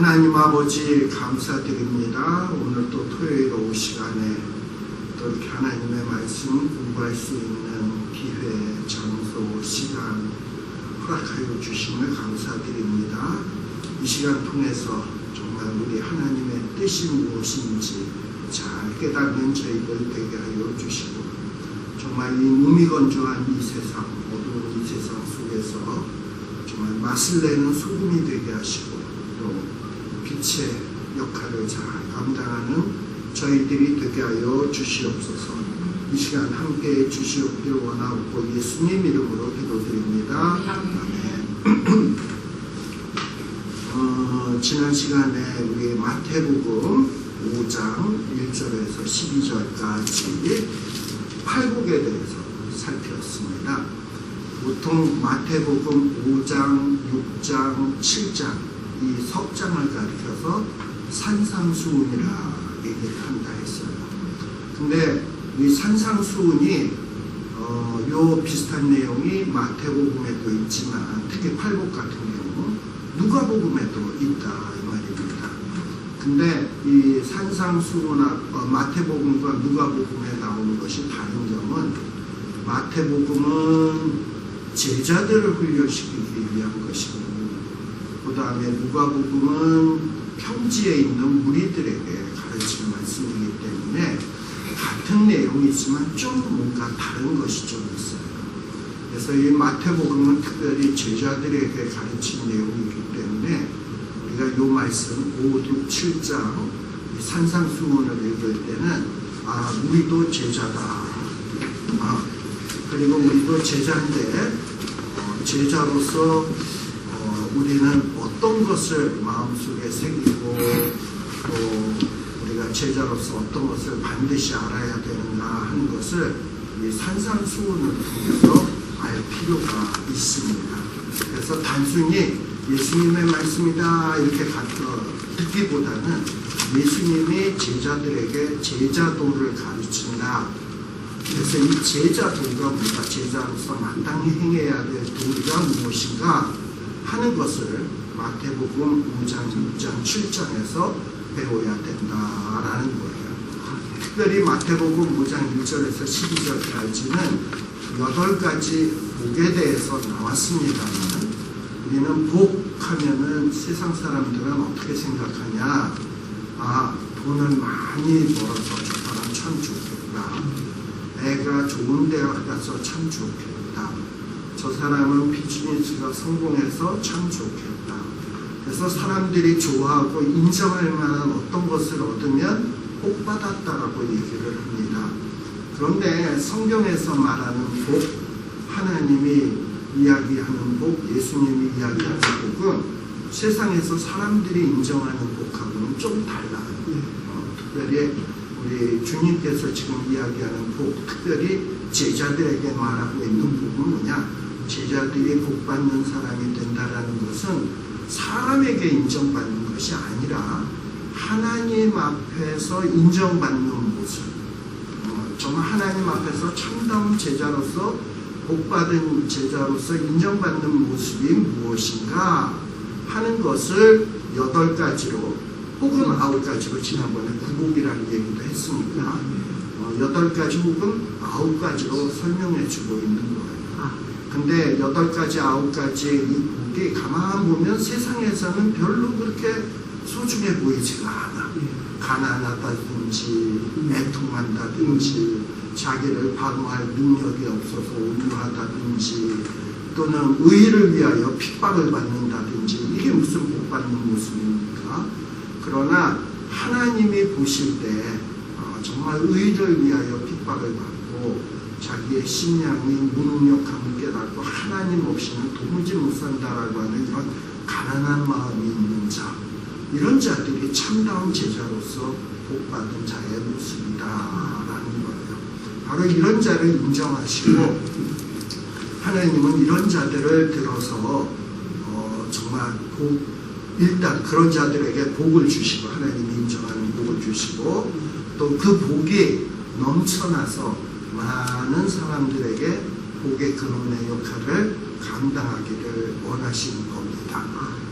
하나님 아버지 감사드립니다. 오늘 또 토요일 오후 시간에 또 이렇게 하나님의 말씀 공부할 수 있는 기회, 장소, 시간 허락하여 주심을 감사드립니다. 이 시간 통해서 정말 우리 하나님의 뜻이 무엇인지 잘 깨닫는 저희들 되게 하여 주시고, 정말 이 무미건조한 이 세상, 어두운 이 세상 속에서 정말 맛을 내는 소금이 되게 하시고, 또 빛의 역할을 잘 감당하는 저희들이 되게 하여 주시옵소서. 이 시간 함께해 주시옵길 원하옵고 예수님 이름으로 기도드립니다. 아멘. 지난 시간에 우리 마태복음 5장 1절에서 12절까지 팔복에 대해서 살폈습니다. 보통 마태복음 5장, 6장, 7장 이 석장을 가리켜서 산상수훈이라 얘기를 한다 했어요. 근데 이 산상수훈이 요 비슷한 내용이 마태복음에도 있지만 특히 팔복 같은 경우 누가복음에도 있다 이 말입니다. 근데 이 산상수훈 마태복음과 누가복음에 나오는 것이 다른 점은, 마태복음은 제자들을 훈련시키기 위한 것이고, 그 다음에 누가복음은 평지에 있는 무리들에게 가르치는 말씀이기 때문에 같은 내용이지만 좀 뭔가 다른 것이 좀 있어요. 그래서 이 마태복음은 특별히 제자들에게 가르치는 내용이기 때문에 우리가 이 말씀 5, 6, 7장 산상수훈을 읽을 때는 우리도 제자다. 그리고 우리도 제자인데 제자로서 우리는 어떤 것을 마음속에 새기고 또 우리가 제자로서 어떤 것을 반드시 알아야 되는가 하는 것을 이 산상수훈을 통해서 알 필요가 있습니다. 그래서 단순히 예수님의 말씀이다 이렇게 듣기보다는 예수님이 제자들에게 제자도를 가르친다. 그래서 이 제자도가 뭔가, 제자로서 마땅히 행해야 될 도리가 무엇인가 하는 것을 마태복음 5장, 6장, 7장에서 배워야 된다라는 거예요. 특별히 마태복음 5장 1절에서 12절까지는 8가지 복에 대해서 나왔습니다만, 우리는 복하면은 세상 사람들은 어떻게 생각하냐? 돈을 많이 벌어서 저 사람 참 좋겠다. 애가 좋은 대학 가서 참 좋겠다. 저 사람은 비즈니스가 성공해서 참 좋겠다. 그래서 사람들이 좋아하고 인정할 만한 어떤 것을 얻으면 복 받았다라고 얘기를 합니다. 그런데 성경에서 말하는 복, 하나님이 이야기하는 복, 예수님이 이야기하는 복은 세상에서 사람들이 인정하는 복하고는 좀 달라요. 특별히 우리 주님께서 지금 이야기하는 복, 특별히 제자들에게 말하고 있는 복은 뭐냐? 제자들이 복 받는 사람이 된다라는 것은 사람에게 인정받는 것이 아니라 하나님 앞에서 인정받는 모습, 정말 하나님 앞에서 참다운 제자로서 복받은 제자로서 인정받는 모습이 무엇인가 하는 것을 8가지로 혹은 9가지로 지난번에 구복이라는 얘기도 했으니까 8가지 혹은 9가지로 설명해 주고 있는 거예요. 근데 8가지, 9가지의 이 복이 가만 보면 세상에서는 별로 그렇게 소중해 보이지가 않아. 가난하다든지 애통한다든지 자기를 방어할 능력이 없어서 온유하다든지 또는 의를 위하여 핍박을 받는다든지 이게 무슨 복 받는 모습입니까? 그러나 하나님이 보실 때 정말 의를 위하여 핍박을 받고 자기의 신앙이 무능력함을 깨닫고 하나님 없이는 도무지 못 산다라고 하는 이런 가난한 마음이 있는 자, 이런 자들이 참다운 제자로서 복받은 자의 모습이다라는 거예요. 바로 이런 자를 인정하시고 하나님은 이런 자들을 들어서 정말 일단 그런 자들에게 복을 주시고, 하나님이 인정하는 복을 주시고, 또 그 복이 넘쳐나서 많은 사람들에게 복의 근원의 역할을 감당하기를 원하시는 겁니다.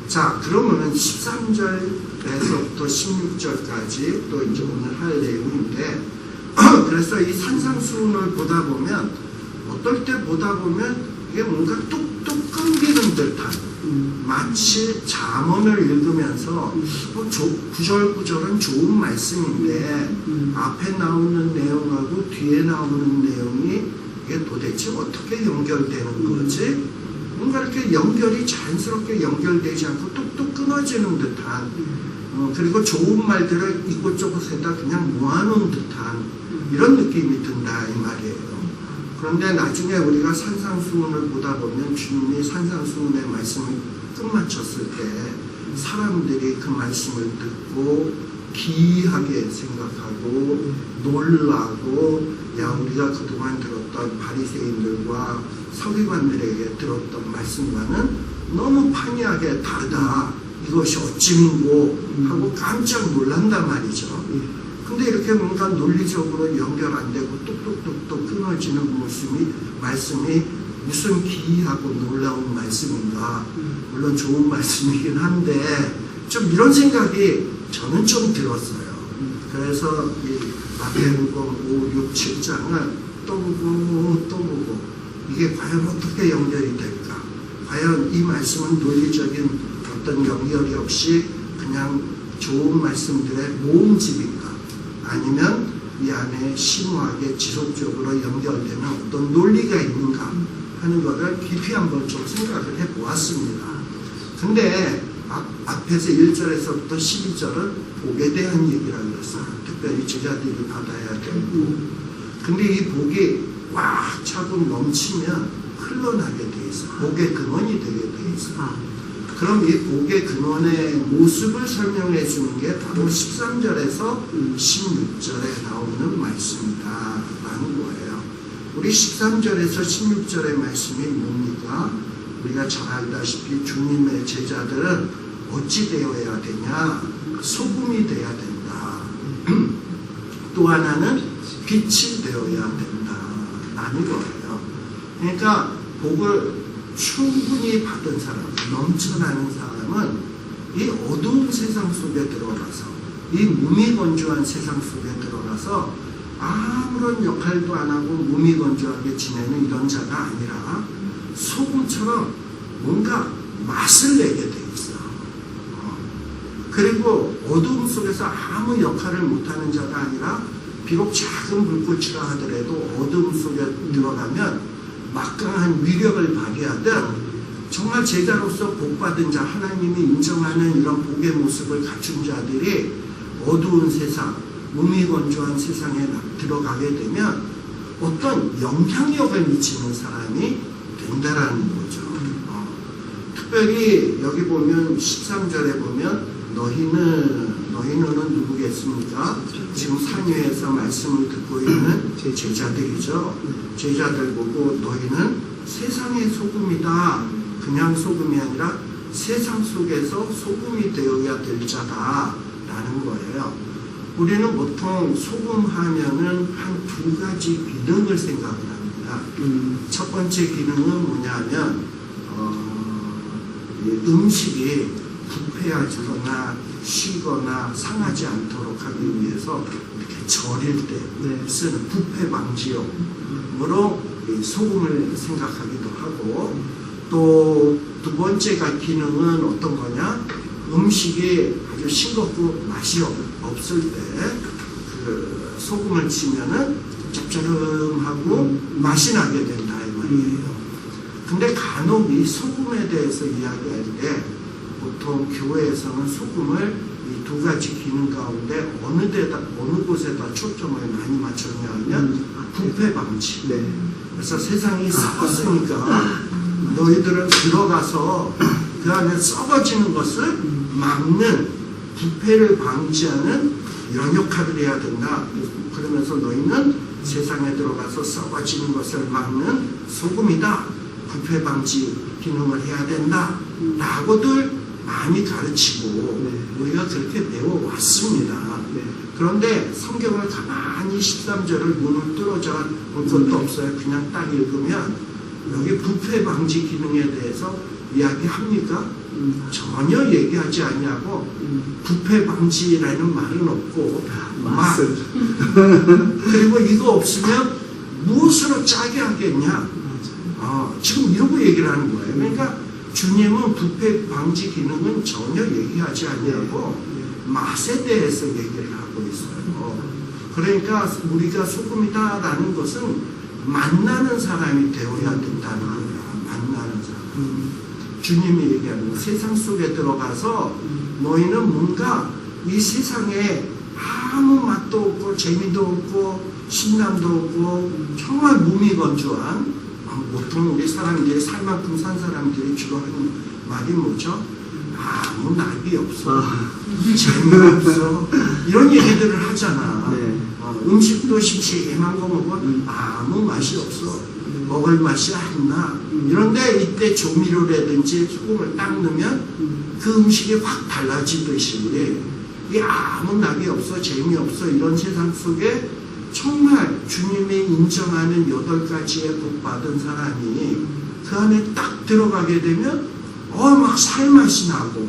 자, 그러면은 13절에서부터 16절까지 또 이제 오늘 할 내용인데, 그래서 이 산상수훈을 보다 보면, 어떨 때 보다 보면 이게 뭔가 뚝뚝 끊기는 듯한, 마치 잠언을 읽으면서 구절구절은 좋은 말씀인데 앞에 나오는 내용하고 뒤에 나오는 내용이 이게 도대체 어떻게 연결되는 거지? 뭔가 이렇게 연결이 자연스럽게 연결되지 않고 뚝뚝 끊어지는 듯한, 그리고 좋은 말들을 이곳저곳에다 그냥 모아놓은 듯한 이런 느낌이 든다 이 말이에요. 그런데 나중에 우리가 산상수훈을 보다 보면 주님이 산상수훈의 말씀을 끝마쳤을 때 사람들이 그 말씀을 듣고 기이하게 생각하고 놀라고, 야, 우리가 그동안 들었던 바리새인들과 서기관들에게 들었던 말씀과는 너무 판이하게 다르다, 이것이 어찌민고 하고 깜짝 놀란단 말이죠. 근데 이렇게 뭔가 논리적으로 연결 안 되고 뚝뚝뚝뚝 끊어지는 말씀이 무슨 기이하고 놀라운 말씀인가. 물론 좋은 말씀이긴 한데 좀 이런 생각이 저는 좀 들었어요. 그래서 이 마태복음 5, 6, 7장을 또 보고 이게 과연 어떻게 연결이 될까? 과연 이 말씀은 논리적인 어떤 연결이 없이 그냥 좋은 말씀들의 모음집인가? 아니면 이 안에 심오하게 지속적으로 연결되는 어떤 논리가 있는가 하는 것을 깊이 한번 좀 생각을 해보았습니다. 근데 앞에서 1절에서부터 12절은 복에 대한 얘기라고 했어요. 특별히 제자들이 받아야 되고, 근데 이 복이 꽉 차고 넘치면 흘러나게 돼 있어요. 복의 근원이 되게 돼 있어요. 그럼 이 복의 근원의 모습을 설명해 주는 게 바로 13절에서 16절에 나오는 말씀이다 라는 거예요. 우리 13절에서 16절의 말씀이 뭡니까? 우리가 잘 알다시피 주님의 제자들은 어찌 되어야 되냐? 소금이 되어야 된다. 또 하나는 빛이 되어야 된다 라는 거예요. 그러니까 복을 충분히 받은 사람, 넘쳐나는 사람은 이 어두운 세상 속에 들어가서, 이 무미건조한 세상 속에 들어가서 아무런 역할도 안 하고 무미건조하게 지내는 이런 자가 아니라 소금처럼 뭔가 맛을 내게 돼 있어. 그리고 어두움 속에서 아무 역할을 못하는 자가 아니라 비록 작은 불꽃이라 하더라도 어두움 속에 들어가면 막강한 위력을 발휘하듯 정말 제자로서 복받은 자, 하나님이 인정하는 이런 복의 모습을 갖춘 자들이 어두운 세상, 무미건조한 세상에 들어가게 되면 어떤 영향력을 미치는 사람이 된다라는 거죠. 특별히 여기 보면 13절에 보면 너희는 누구겠습니까? 지금 산 위에서 말씀을 듣고 있는 제자들이죠. 제자들 보고 너희는 세상의 소금이다. 그냥 소금이 아니라 세상 속에서 소금이 되어야 될 자다 라는 거예요. 우리는 보통 소금 하면은 한 두 가지 기능을 생각을 합니다. 첫 번째 기능은 뭐냐면 음식이 부패하거나 쉬거나 상하지 않도록 하기 위해서 이렇게 절일 때 쓰는 부패 방지용으로 소금을 생각하기도 하고, 또 두 번째가 기능은 어떤 거냐? 음식이 아주 싱겁고 맛이 없을 때 그 소금을 치면은 짭짤하고 맛이 나게 된다 이 말이에요. 근데 간혹 이 소금에 대해서 이야기할 때 보통 교회에서는 소금을 이 두 가지 기능 가운데 어느 곳에다 초점을 많이 맞췄냐 하면 부패 방지. 그래서 세상이 썩었으니까 너희들은 들어가서 그 안에 썩어지는 것을 막는, 부패를 방지하는 이런 역할을 해야 된다. 그러면서 너희는 세상에 들어가서 썩어지는 것을 막는 소금이다. 부패 방지 기능을 해야 된다. 라고들 많이 가르치고 우리가 그렇게 배워왔습니다. 그런데 성경을 가만히 13절을 눈을 뚫어져 볼 것도 없어요. 그냥 딱 읽으면 여기 부패 방지 기능에 대해서 이야기합니까? 전혀 얘기하지 않냐고. 부패 방지라는 말은 없고 그리고 이거 없으면 무엇으로 짜게 하겠냐. 지금 이러고 얘기를 하는 거예요. 그러니까 주님은 부패 방지 기능은 전혀 얘기하지 않냐고 맛에 대해서 얘기를 하고 있어요. 그러니까 우리가 소금이다라는 것은 만나는 사람이 되어야 된다는 거야. 만나는 사람. 주님이 얘기하는 거. 세상 속에 들어가서 너희는 뭔가 이 세상에 아무 맛도 없고 재미도 없고 신남도 없고 정말 무미건조한, 보통 우리 사람들이 살 만큼 산 사람들이 주로 하는 말이 뭐죠? 아무 낙이 없어, 재미없어, 이런 얘기들을 하잖아. 음식도 심심한 거 먹으면 아무 맛이 없어, 먹을 맛이 안 나. 이런데 이때 조미료라든지 소금을 딱 넣으면 그 음식이 확 달라지듯이 이 아무 낙이 없어, 재미없어, 이런 세상 속에 정말 주님이 인정하는 8가지의 복 받은 사람이 그 안에 딱 들어가게 되면 막 살맛이 나고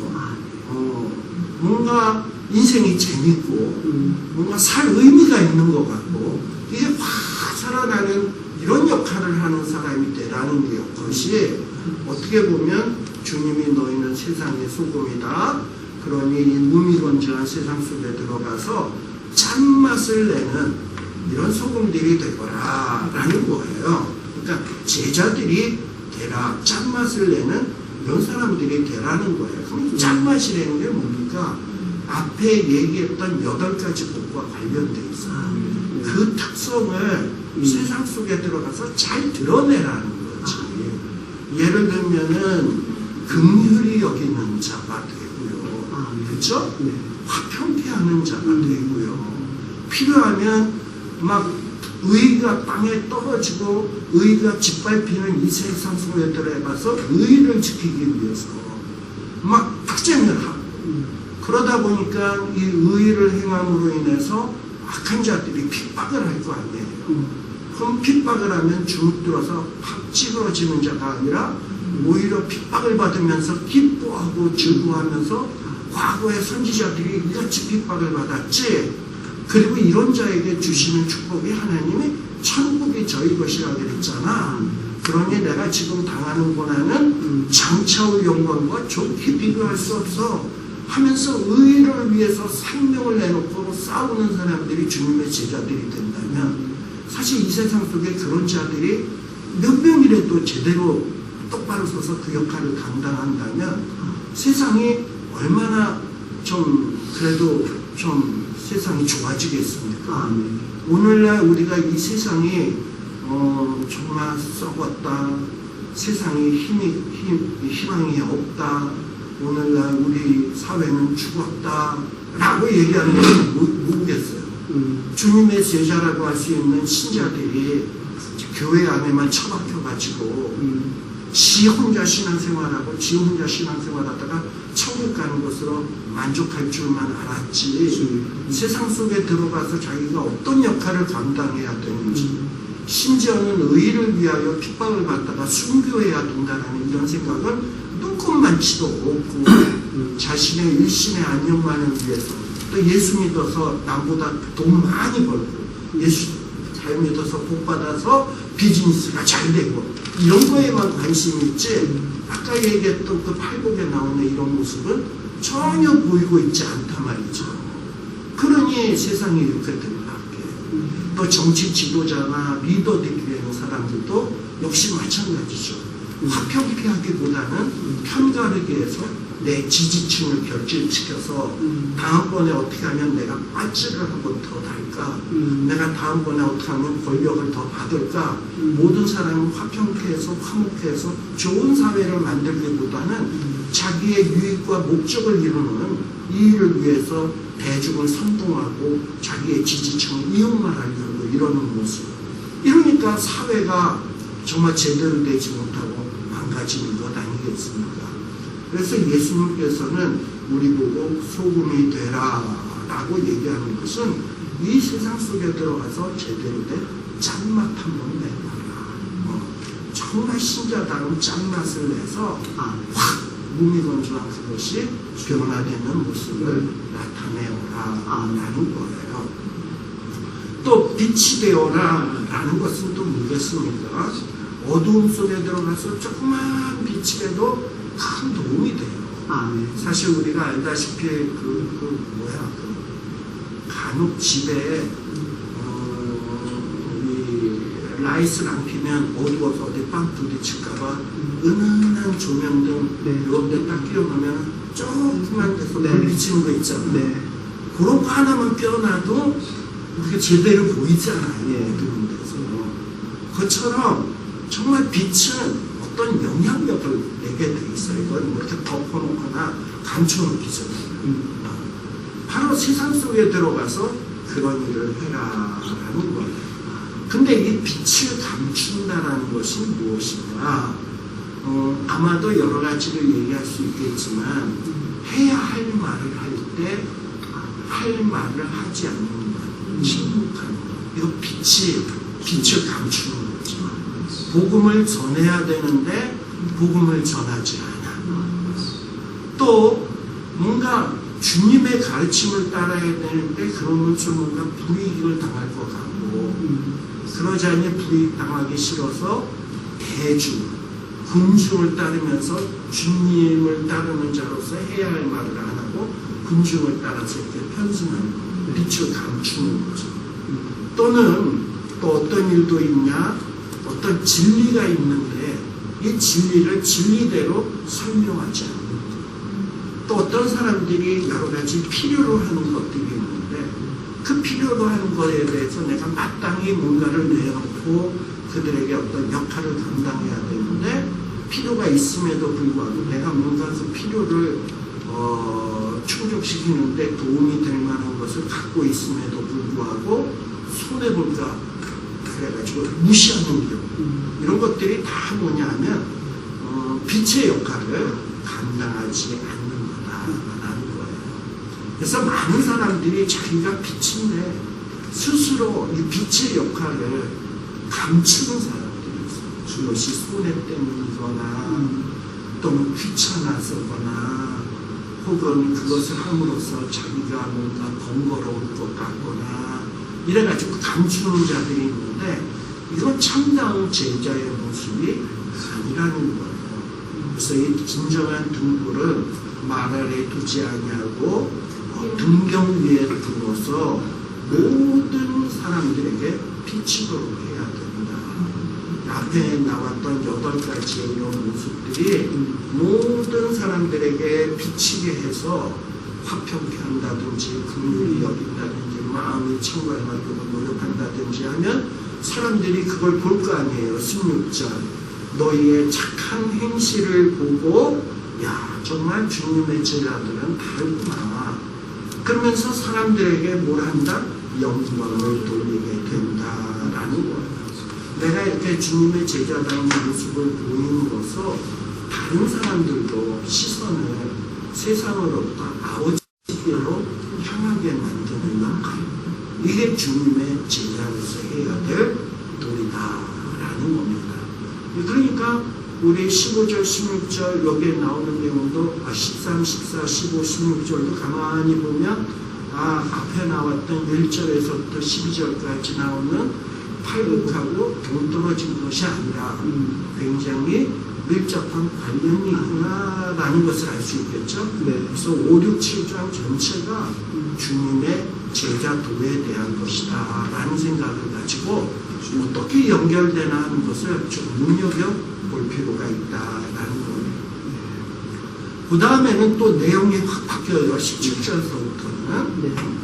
뭔가 인생이 재밌고 뭔가 살 의미가 있는 것 같고 이게 확 살아나는 이런 역할을 하는 사람이 되라는 것이 어떻게 보면 주님이 너희는 세상의 소금이다. 그러니 이 무미건조한 세상 속에 들어가서 짠맛을 내는 이런 소금들이 되거라 라는 거예요. 그러니까 제자들이 되라, 짠맛을 내는 이런 사람들이 되라는 거예요. 그럼 짠맛이라는 게 뭡니까? 앞에 얘기했던 8가지 복과 관련돼 있어요. 그 특성을 세상 속에 들어가서 잘 드러내라는 거지. 예를 들면은 긍휼히 여기는 자가 되고요. 그렇죠? 화평케 하는 자가 되고요. 필요하면 막 의가 땅에 떨어지고 의가 짓밟히는 이 세상 속에 들어가서 의를 지키기 위해서 막 투쟁을 하고, 그러다 보니까 이 의를 행함으로 인해서 악한 자들이 핍박을 할 거 아니에요. 그럼 핍박을 하면 주눅 들어서 팍 찌그러지는 자가 아니라 오히려 핍박을 받으면서 기뻐하고 즐거워하면서 과거의 선지자들이 이같이 핍박을 받았지. 그리고 이런 자에게 주시는 축복이 하나님이 천국이 저희 것이라고 그랬잖아. 그러니 내가 지금 당하는 고난은 장차의 영광과 좋게 비교할 수 없어 하면서 의를 위해서 생명을 내놓고 싸우는 사람들이 주님의 제자들이 된다면, 사실 이 세상 속에 그런 자들이 몇 명이라도 제대로 똑바로 서서 그 역할을 감당한다면 세상이 얼마나 좀 그래도 좀 세상이 좋아지겠습니까? 오늘날 우리가 이 세상이 정말 썩었다, 세상에 희망이 없다, 오늘날 우리 사회는 죽었다 라고 얘기하는 것은 모르겠어요. 주님의 제자라고 할 수 있는 신자들이 교회 안에만 처박혀가지고 지 혼자 신앙생활하고 지 혼자 신앙생활하다가 천국 가는 것으로 만족할 줄만 알았지, 세상 속에 들어가서 자기가 어떤 역할을 감당해야 되는지, 심지어는 의를 위하여 핍박을 받다가 순교해야 된다는 이런 생각을 눈꼽만치도 없고 자신의 일신의 안녕만을 위해서, 또 예수 믿어서 남보다 돈 많이 벌고 예수 잘 믿어서 복 받아서 비즈니스가 잘 되고 이런 거에만 관심이 있지, 아까 얘기했던 그 팔복에 나오는 이런 모습은 전혀 보이고 있지 않단 말이죠. 그러니 세상이 이렇게 된다게. 또 정치 지도자나 리더들이 되는 사람들도 역시 마찬가지죠. 화평케하기보다는 편가르게 해서 내 지지층을 결집시켜서 다음번에 어떻게 하면 내가 빠지를 하고 더 달까, 내가 다음번에 어떻게 하면 권력을 더 받을까, 모든 사람은 화평케 해서 화목해서 좋은 사회를 만들기보다는 자기의 유익과 목적을 이루는 이 일을 위해서 대중을 선동하고 자기의 지지층을 이용하려고 이러는 모습. 이러니까 사회가 정말 제대로 되지 못하고 망가지는 것 아니겠습니까? 그래서 예수님께서는 우리 보고 소금이 되라 라고 얘기하는 것은 이 세상 속에 들어가서 제대로 된 짠맛 한번 내봐라. 정말 신자다운 짠맛을 내서 확 몸이 건조한 그것이 변화되는 모습을 나타내오라라는 거예요. 또 빛이 되어라라는 것은 또 뭐겠습니까? 어두움 속에 들어가서 조그만 빛이라도 큰 도움이 돼요. 사실 우리가 알다시피 간혹 집에 라이트를 안 피면 어두워서 어디 빵 부딪힐까봐 은은한 조명등 이런 데 딱 끼워놓으면 조그만 데서 불 비치는 거 있잖아요. 그런 거 하나만 껴놔도 그게 제대로 보이잖아요. 어두운 데서. 그것처럼 정말 빛은 어떤 영향력을 내게 돼 있어요. 이건 뭐 이렇게 덮어놓거나 감춰놓기 전에. 바로 세상 속에 들어가서 그런 일을 해라라는 거예요. 근데 이 빛을 감춘다라는 것이 무엇인가? 아마도 여러 가지를 얘기할 수 있겠지만 해야 할 말을 할 때 할 말을 하지 않는 것, 침묵하는 것. 이거 빛을 감추는 거죠. 복음을 전해야 되는데 복음을 전하지 않아. 또 뭔가 주님의 가르침을 따라야 되는데 그러면서 뭔가 불이익을 당할 것 같고 그러지 않니 불이익 당하기 싫어서 대중, 군중을 따르면서 주님을 따르는 자로서 해야 할 말을 안 하고 군중을 따라서 이렇게 편승하는 거, 빛을 감추는 거죠. 또는 또 어떤 일도 있냐, 어떤 진리가 있는데 이 진리를 진리대로 설명하지 않는 거. 또 어떤 사람들이 여러 가지 필요로 하는 것들이 있는데 그 필요로 하는 것에 대해서 내가 마땅히 뭔가를 내놓고 그들에게 어떤 역할을 감당해야 되는데 필요가 있음에도 불구하고 내가 뭔가 그 필요를 충족시키는데 도움이 될 만한 것을 갖고 있음에도 불구하고 손해볼까 그래가지고 무시하는 경우 이런 것들이 다 뭐냐 하면 빛의 역할을 감당하지 않는 거다라는 거예요. 그래서 많은 사람들이 자기가 빛인데 스스로 이 빛의 역할을 감추는 사람들이 있어요. 그것이 손해 때문이거나 또는 귀찮아서거나 혹은 그것을 함으로써 자기가 뭔가 번거로울 것 같거나 이래가지고 감추는 자들이 있는데 이건 참다운 제자의 모습이 아니라는 거예요. 그래서 이 진정한 등불은 말 아래 두지 아니하고 등경 위에 두어서 모든 사람들에게 비치도록 해야 된다. 앞에 나왔던 8가지의 이런 모습들이 모든 사람들에게 비치게 해서 화평케 한다든지 긍휼히 여긴다든지 마음이 청구하려고 노력한다든지 하면 사람들이 그걸 볼 거 아니에요. 16절 너희의 착한 행실을 보고 야 정말 주님의 제자들은 다르구나. 그러면서 사람들에게 뭘 한다? 영광을 돌리게 된다라는 거예요. 내가 이렇게 주님의 제자다운 모습을 보임으로써 다른 사람들도 시선을 세상으로부터 아버지께로 향하게 만드는 역할. 이게 주님의 제자로서 해야 될 도리다라는 겁니다. 그러니까 우리 15절, 16절 여기에 나오는 내용도 13, 14, 15, 16절도 가만히 보면 앞에 나왔던 1절에서부터 12절까지 나오는 팔극하고 동떨어진 것이 아니라 굉장히 밀접한 관련이 있구나라는 것을 알 수 있겠죠. 그래서 5, 6, 7장 전체가 주님의 제자도에 대한 것이다 라는 생각을 가지고 어떻게 연결되나 하는 것을 좀 눈여겨볼 필요가 있다라는 거예요. 그 다음에는 또 내용이 확 바뀌어요. 17절서부터는.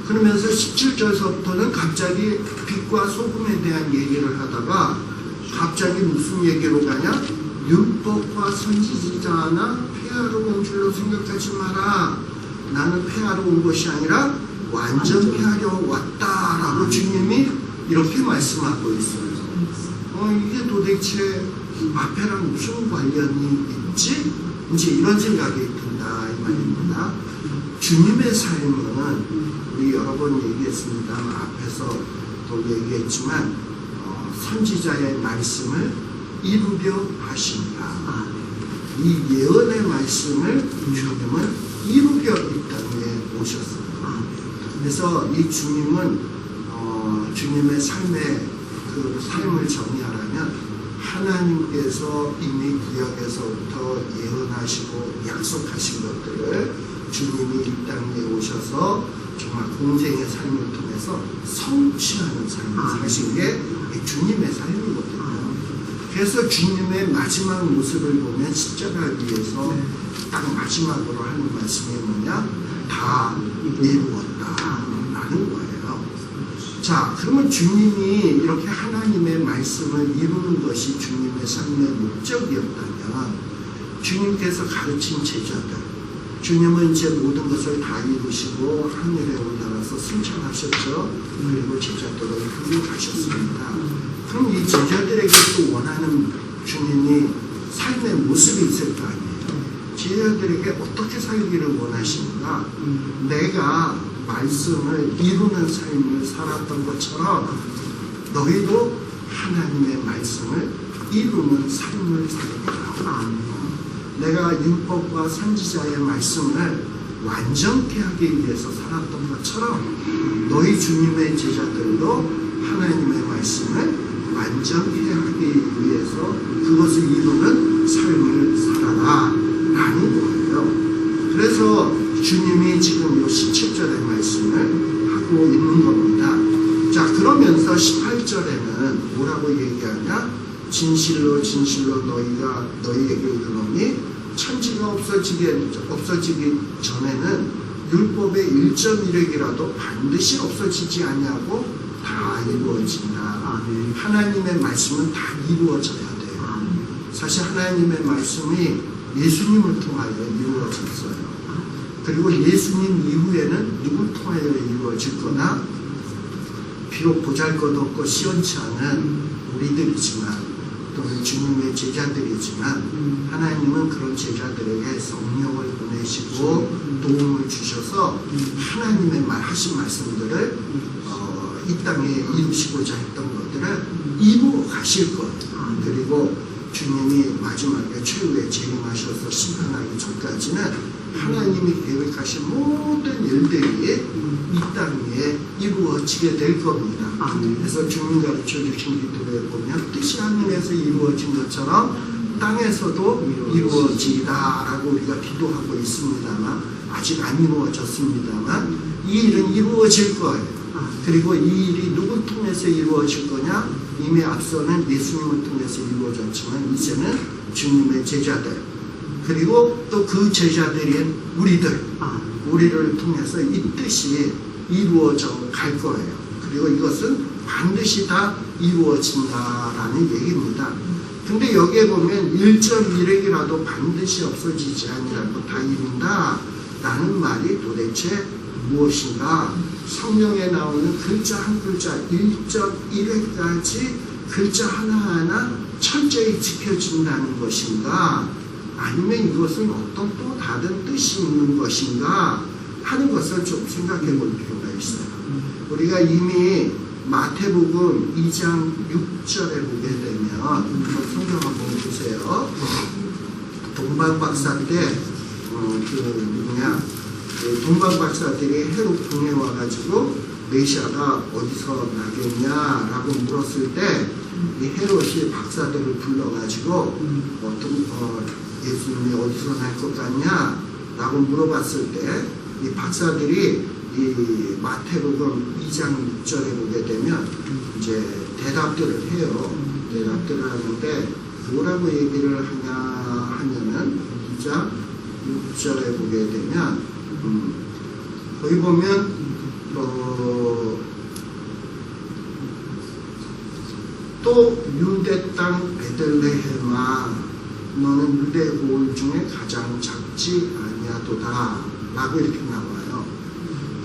그러면서 17절서부터는 갑자기 빛과 소금에 대한 얘기를 하다가 갑자기 무슨 얘기로 가냐? 율법과 선지자나 폐하러 온 줄로 생각하지 마라. 나는 폐하러 온 것이 아니라 완전히 하려 왔다라고 주님이 이렇게 말씀하고 있어요. 이게 도대체 앞에랑 무슨 관련이 있지? 이제 이런 생각이 든다 이 말입니다. 주님의 삶은 우리 여러 번 얘기했습니다만 앞에서 또 얘기했지만 선지자의 말씀을 이루려 하십니다. 이 예언의 말씀을 주님은 이루려 이 땅에 오셨어요. 그래서 이 주님은 주님의 삶의 그 삶을 정의하라면 하나님께서 이미 구약에서부터 예언하시고 약속하신 것들을 주님이 이 땅에 오셔서 정말 공생의 삶을 통해서 성취하는 삶을 사신 게 주님의 삶이거든요. 그래서 주님의 마지막 모습을 보면 십자가 위에서 딱 마지막으로 하는 말씀이 뭐냐? 다 이루었다 라는 거예요. 자, 그러면 주님이 이렇게 하나님의 말씀을 이루는 것이 주님의 삶의 목적이었다면 주님께서 가르친 제자들, 주님은 이제 모든 것을 다 이루시고 하늘에 올라가서 승천하셨죠. 그리고 제자들을 부르고 가셨습니다. 그럼 이 제자들에게 또 원하는 주님이 삶의 모습이 있을 거 아니에요. 제자들에게 어떻게 살기를 원하시는가? 내가 말씀을 이루는 삶을 살았던 것처럼 너희도 하나님의 말씀을 이루는 삶을 살아라. 내가 율법과 선지자의 말씀을 완전케 하기 위해서 살았던 것처럼 너희 주님의 제자들도 하나님의 말씀을 완전케 하기 위해서 그것을 이루는 삶을 살아라 라는 거예요. 그래서 주님이 지금 이 17절의 말씀을 하고 있는 겁니다. 자, 그러면서 18절에는 뭐라고 얘기하냐? 진실로 진실로 너희에게 이르노니 천지가 없어지기 전에는 율법의 1.1획이라도 반드시 없어지지 아니하고 다 이루어진다. 하나님의 말씀은 다 이루어져야 돼요. 사실 하나님의 말씀이 예수님을 통하여 이루어졌어요. 그리고 예수님 이후에는 누굴 통하여 이루어질 거나 비록 보잘것없고 시원치 않은 우리들이지만 또는 주님의 제자들이지만 하나님은 그런 제자들에게 성령을 보내시고 도움을 주셔서 하나님의 하신 말씀들을 이 땅에 이루시고자 했던 것들을 이루어 가실 거예요. 그리고 주님이 마지막에 최후에 재림하셔서 심판하기 전까지는 하나님이 계획하신 모든 일들이 이 땅에 이루어지게 될 겁니다. 그래서 주님 가르쳐 주신 기도에 보면 뜻이 하늘에서 이루어진 것처럼 땅에서도 이루어지다 라고 우리가 기도하고 있습니다만 아직 안 이루어졌습니다만 이 일은 이루어질 거예요. 그리고 이 일이 누굴 통해서 이루어질 거냐? 이미 앞서는 예수님을 통해서 이루어졌지만 이제는 주님의 제자들 그리고 또 그 제자들인 우리를 통해서 이 뜻이 이루어져 갈 거예요. 그리고 이것은 반드시 다 이루어진다라는 얘기입니다. 근데 여기에 보면 1.1획이라도 반드시 없어지지 아니하고 다 이룬다 라는 말이 도대체 무엇인가? 성경에 나오는 글자 한 글자 1.1획까지 글자 하나하나 철저히 지켜진다는 것인가? 아니면 이것은 어떤 또 다른 뜻이 있는 것인가 하는 것을 좀 생각해 볼 필요가 있어요. 우리가 이미 마태복음 2장 6절에 보게 되면 성경 한번 보세요. 동방박사 때 동방박사들이 헤롯 궁에 와가지고 메시아가 어디서 나겠냐라고 물었을 때 이 헤롯이 박사들을 불러가지고 예수님이 어디서 날 것 같냐 라고 물어봤을 때 이 박사들이 이 마태복음 2장 6절에 보게 되면 이제 대답들을 해요. 대답들을 하는데 뭐라고 얘기를 하냐 하면은 2장 6절에 보게 되면 거기 보면 또 유대 땅 베들레헴아 너는 유대 고을 중에 가장 작지 아니하도다 라고 이렇게 나와요.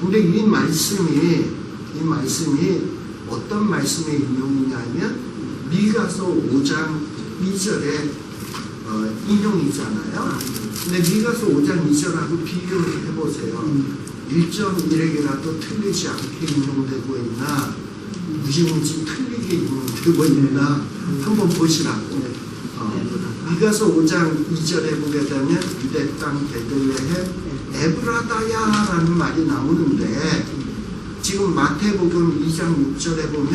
근데 이 말씀이 어떤 말씀의 인용이냐면 미가서 5장 2절에 인용이잖아요. 근데 미가서 5장 2절하고 비교를 해보세요. 1.1획이라도 틀리지 않게 인용되고 있나 무지무지 틀리게 인용되고 있나 한번 보시라고. 미가서 5장 2절에 보게 되면 유대 땅 베들레헴 에브라다야라는 말이 나오는데 지금 마태복음 2장 6절에 보면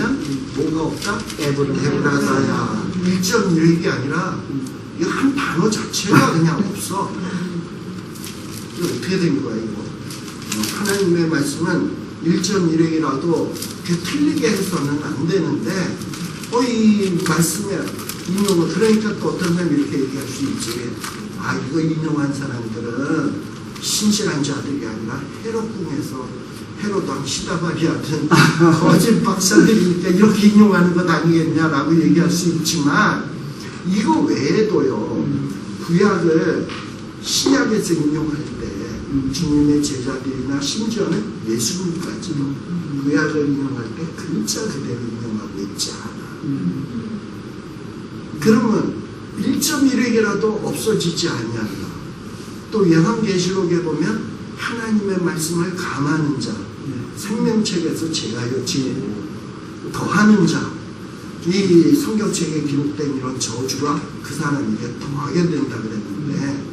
뭐가 없다? 에브라다야. 1.1획이 아니라 이 한 단어 자체가 그냥 없어. 이거 어떻게 된 거야 이거? 하나님의 말씀은 1.1획이라도 틀리게 해서는 안 되는데 이 말씀에 인용을 그러니까 또 어떤 사람이 이렇게 얘기할 수 있지. 이거 인용한 사람들은 신실한 자들이 아니라 헤롯 궁에서 헤롯왕 시다발이 하든 거짓 박사들이니까 이렇게 인용하는 것 아니겠냐라고 얘기할 수 있지만 이거 외에도요 구약을 신약에서 인용할 때 주님의 제자들이나 심지어는 예수님까지도 구약을 인용할 때 글자 그대로 인용하고 있지 않아. 그러면 1.1획이라도 없어지지 않냐나. 또 요한계시록에 보면 하나님의 말씀을 감하는 자, 생명책에서 제가요 지고 더하는 자, 이 성경책에 기록된 이런 저주가 그 사람에게 더하게 된다 그랬는데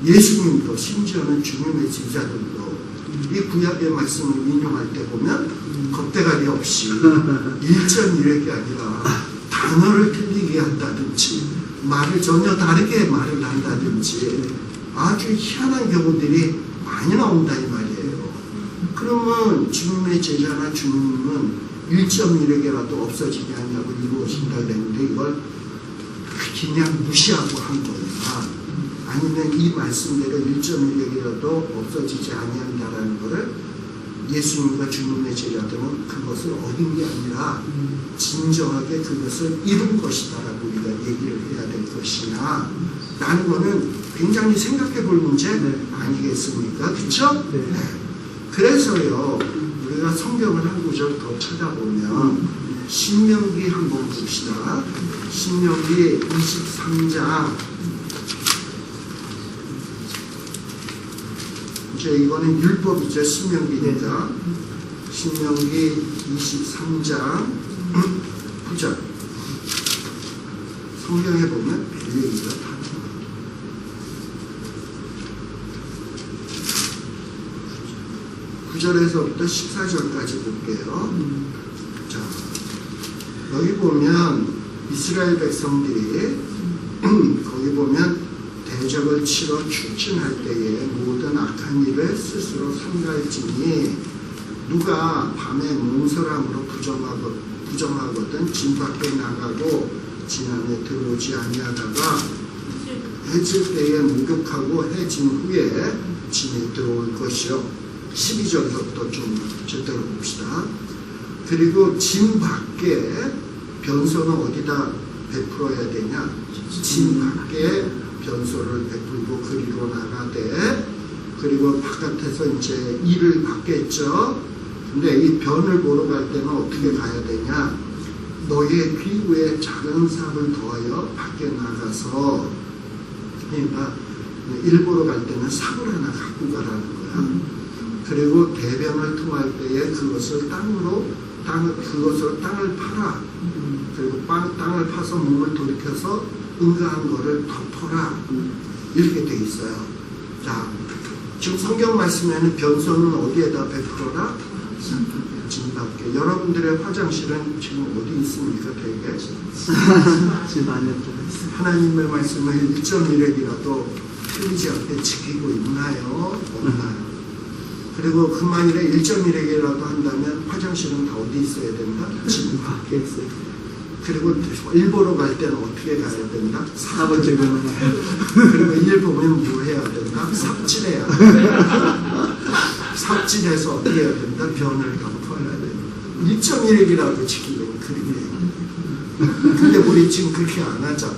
예수님도 심지어는 주님의 제자들도 이 구약의 말씀을 인용할 때 보면 겁대가리 없이 1.1획이 아니라 단어를 틀리게 한다든지 말을 전혀 다르게 말을 한다든지 아주 희한한 경우들이 많이 나온다 이 말이에요. 그러면 주님의 제자나 주님은 1.1획이라도 없어지게 하냐고 이루어진다 그랬는데 이걸 그냥 무시하고 한 거냐 아니면 이 말씀대로 1.1획이라도 없어지지 아니한다라는 것을 예수님과 주님의 제자들은 그것을 어긴 게 아니라 진정하게 그것을 이룬 것이다라고 우리가 얘기를 해야 될 것이냐 라는 거는 굉장히 생각해 볼 문제 아니겠습니까? 그렇죠? 네. 그래서요 우리가 성경을 한 구절 더 찾아보면 신명기 한번 봅시다. 신명기 23장 이거는 율법이죠. 신명기니까 신명기 23장 9절 성경에 보면 별 얘기가 다 나와요. 9절에서부터 14절까지 볼게요. 자, 여기 보면 이스라엘 백성들이 거기 보면 대적을 치러 출진할 때에 모든 악한 일을 스스로 삼갈지니 누가 밤에 몽설함으로 부정하거든 진 밖에 나가고 진 안에 들어오지 아니하다가 해질 때에 목욕하고 해진 후에 진에 들어올 것이요. 12절부터 좀 제대로 봅시다. 그리고 진 밖에 변소는 어디다 베풀어야 되냐? 진 밖에 변소를 베풀고 그리로 나가되 그리고 바깥에서 이제 일을 받겠죠. 근데 이 변을 보러 갈 때는 어떻게 가야 되냐? 너의 귀후에 작은 삽을 더하여 밖에 나가서 그러니까 일 보러 갈 때는 삽을 하나 갖고 가라는 거야. 그리고 대변을 통할 때에 그것을 땅을 팔아. 그리고 땅을 파서 몸을 돌이켜서 응가한 거를 덮어라. 이렇게 돼 있어요. 자, 지금 성경 말씀에는 변소는 어디에다 베풀어라? 진 밖에. 여러분들의 화장실은 지금 어디 있습니까? 되게 집 안에 들어있어요. 하나님의 말씀을 1.1획이라도 틀리지 않게 지키고 있나요? 없나요? 그리고 그만이라 1.1획이라도 한다면 화장실은 다 어디 있어야 된다? 집 밖에 있어요. 그리고 일 보러 갈 때는 어떻게 가야 된다? 삽을 들고 그리고 일 보면 뭐 해야 된다? 삽질해야 된다. 삽질해서 어떻게 해야 된다? 변을 덮어야 된다. 1.1획이라도 지키면 그러네. 근데 우리 지금 그렇게 안 하잖아.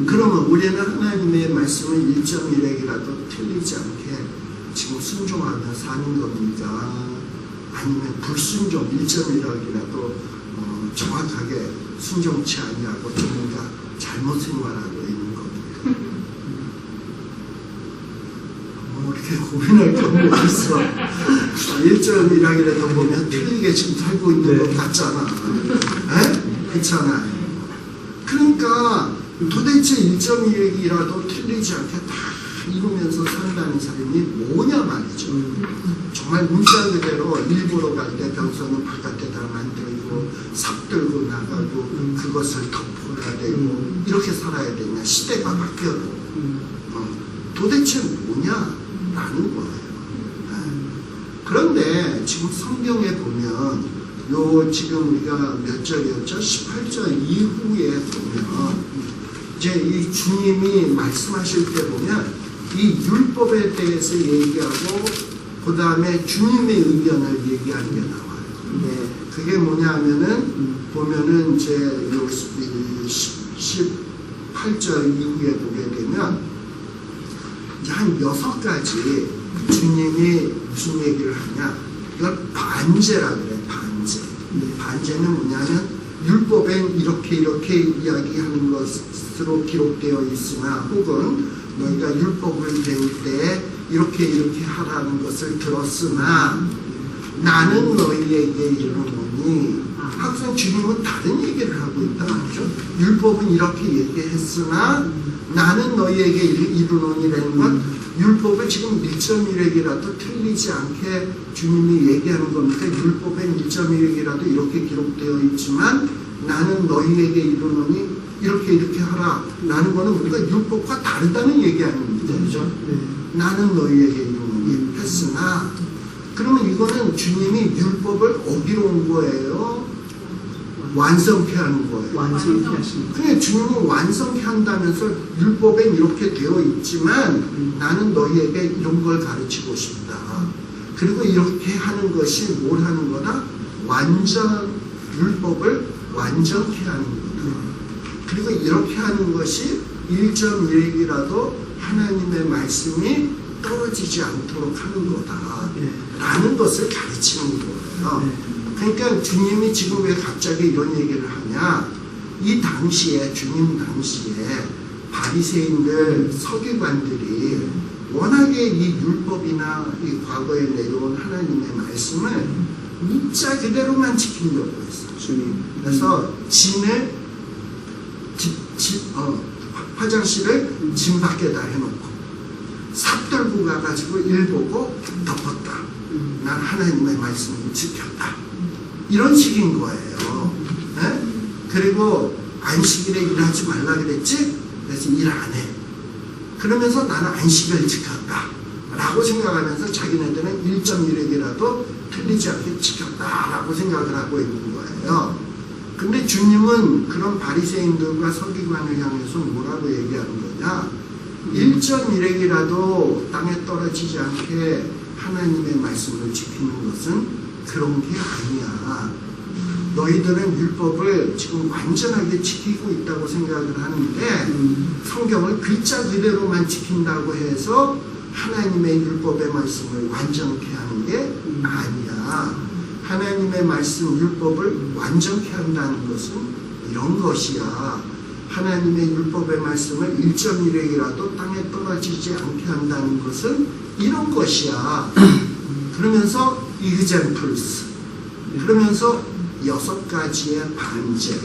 그러면 우리는 하나님의 말씀을 1.1획이라도 틀리지 않게 지금 순종하며 사는 겁니까? 아니면 불순종 1.1획이라도 정확하게 순종치 아니하고 뭔가 잘못 생활하고 있는 겁니다. 이렇게 고민할 건 뭐 있어. 1.1획이라도 보면 틀리게 지금 살고 있는 것 같잖아. 그렇잖아. 그러니까 도대체 1.1이라도 틀리지 않게 다 이루면서 산다는 사람이 뭐냐 말이죠. 정말 문자 그대로 일부러 갈 때 병선은 바깥에다 만들고 삽 들고 나가고 그것을 덮어야 되고 이렇게 살아야 되냐. 시대가 바뀌어도 도대체 뭐냐라는 거예요. 그런데 지금 성경에 보면 요 지금 우리가 몇 절이었죠? 18절 이후에 보면 이제 이 주님이 말씀하실 때 보면 이 율법에 대해서 얘기하고 그 다음에 주님의 의견을 얘기하는 게 나와요. 네. 그게 뭐냐 하면은 보면은 이제 요 18절 이후에 보게 되면 이제 한 6가지 주님이 무슨 얘기를 하냐, 이걸 반제라 그래. 반제. 반제는 뭐냐면 율법엔 이렇게 이야기하는 것으로 기록되어 있으나 혹은 너희가 율법을 배울 때 이렇게 하라는 것을 들었으나 나는 너희에게 이르노니, 항상 주님은 다른 얘기를 하고 있다 말이죠. 율법은 이렇게 얘기했으나 나는 너희에게 이르노니라는 건 율법을 지금 1.1핵이라도 틀리지 않게 주님이 얘기하는 겁니까? 율법엔 1.1핵이라도 이렇게 기록되어 있지만 나는 너희에게 이르노니 이렇게 하라 라는 거는 우리가 율법과 다르다는 얘기 아닙니까? 그죠? 나는 너희에게 이르노니 했으나, 그러면 이거는 주님이 율법을 어기러운 거예요? 완성케 하는 거예요. 완성케 하시는 거예요. 그래, 주님은 완성케 한다면서 율법엔 이렇게 되어 있지만 나는 너희에게 이런 걸 가르치고 싶다. 그리고 이렇게 하는 것이 뭘 하는 거다? 율법을 완전케 하는 거다. 그리고 이렇게 하는 것이 1.1핵이라도 하나님의 말씀이 떨어지지 않도록 하는 거다. 라는 것을 가르치는 거예요. 그러니까 주님이 지금 왜 갑자기 이런 얘기를 하냐, 이 당시에, 주님 당시에 바리새인들, 서기관들이 워낙에 이 율법이나 이 과거에 내려온 하나님의 말씀을 문자 그대로만 지키려고 했어요. 그래서 화장실을 진 밖에다 해놓고 삽 들고 가가지고 일 보고 덮었다. 난 하나님의 말씀을 지켰다. 이런 식인 거예요. 네? 그리고 안식일에 일하지 말라 그랬지? 그래서 일 안 해. 그러면서 나는 안식을 지켰다 라고 생각하면서 자기네들은 1.1핵이라도 틀리지 않게 지켰다 라고 생각을 하고 있는 거예요. 근데 주님은 그런 바리새인들과 서기관을 향해서 뭐라고 얘기하는 거냐, 1.1핵이라도 땅에 떨어지지 않게 하나님의 말씀을 지키는 것은 그런 게 아니야. 너희들은 율법을 지금 완전하게 지키고 있다고 생각을 하는데 성경을 글자 그대로만 지킨다고 해서 하나님의 율법의 말씀을 완전케 하는 게 아니야. 하나님의 말씀, 율법을 완전케 한다는 것은 이런 것이야. 하나님의 율법의 말씀을 1.1핵이라도 땅에 떨어지지 않게 한다는 것은 이런 것이야. 그러면서 examples, 그러면서 6가지의 반제,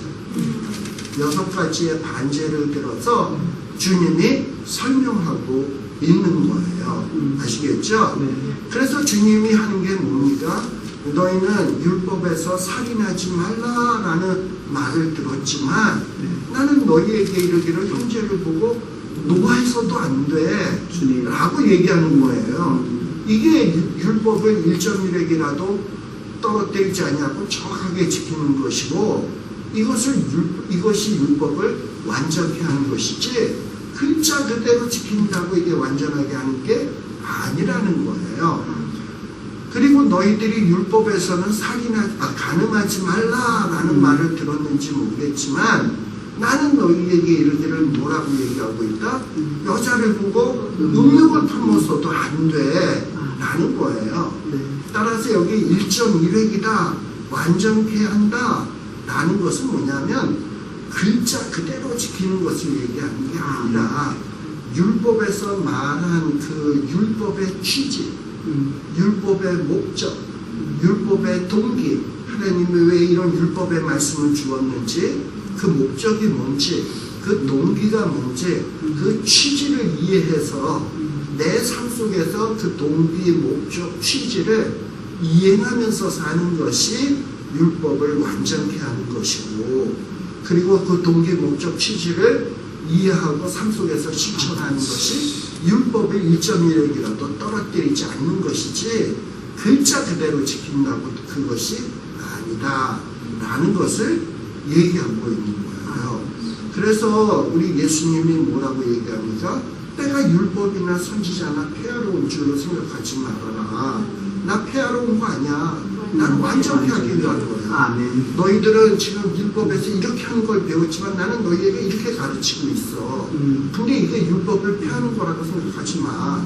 6가지의 반제를 들어서 주님이 설명하고 있는 거예요. 아시겠죠? 그래서 주님이 하는 게 뭡니까? 너희는 율법에서 살인하지 말라라는 말을 들었지만 나는 너희에게 이르기를 형제를 보고 노하해서도 안 돼 라고 얘기하는 거예요. 이게 율법을 1.1핵이라도 떨어뜨리지 않냐고 정확하게 지키는 것이고, 이것이 율법을 완전케 하는 것이지 글자 그대로 지킨다고 이게 완전하게 하는 게 아니라는 거예요. 그리고 너희들이 율법에서는 간음하지 말라라는 말을 들었는지 모르겠지만 나는 너희에게 이르기를 뭐라고 얘기하고 있다? 여자를 보고 음욕을 품어서도 안 돼 라는 거예요. 따라서 여기 1.1핵이다, 완전케 한다 라는 것은 뭐냐면 글자 그대로 지키는 것을 얘기하는 게 아니라 율법에서 말한 그 율법의 취지, 율법의 목적, 율법의 동기, 하나님이 왜 이런 율법의 말씀을 주었는지 그 목적이 뭔지, 그 동기가 뭔지, 그 취지를 이해해서 내 삶 속에서 그 동기, 목적, 취지를 이행하면서 사는 것이 율법을 완전케 하는 것이고, 그리고 그 동기, 목적, 취지를 이해하고 삶 속에서 실천하는 것이 율법의 1.1억이라도 떨어뜨리지 않는 것이지, 글자 그대로 지킨다고 그것이 아니다 라는 것을 얘기하고 있는 거예요. 그래서 우리 예수님이 뭐라고 얘기합니까? 내가 율법이나 선지자나 폐하러 온 줄로 생각하지 말아라. 나 폐하러 온 거 아니야. 난 완전케 하기 위한 거야. 아멘. 너희들은 지금 율법에서 이렇게 하는 걸 배웠지만 나는 너희에게 이렇게 가르치고 있어. 근데 이게 율법을 폐하는 거라고 생각하지 마.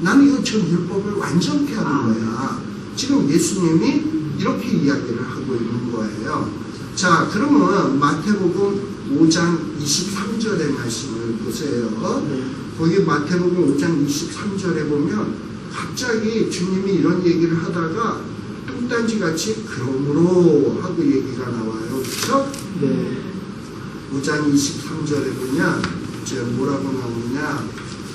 나는 이거 지금 율법을 완전케 하는 거야. 지금 예수님이 이렇게 이야기를 하고 있는 거예요. 자, 그러면 마태복음 5장 23절의 말씀을 보세요. 거기 마태복음 5장 23절에 보면 갑자기 주님이 이런 얘기를 하다가 뚱딴지같이 그러므로 하고 얘기가 나와요. 그렇죠? 네. 5장 23절에 보면 이제 뭐라고 나오느냐,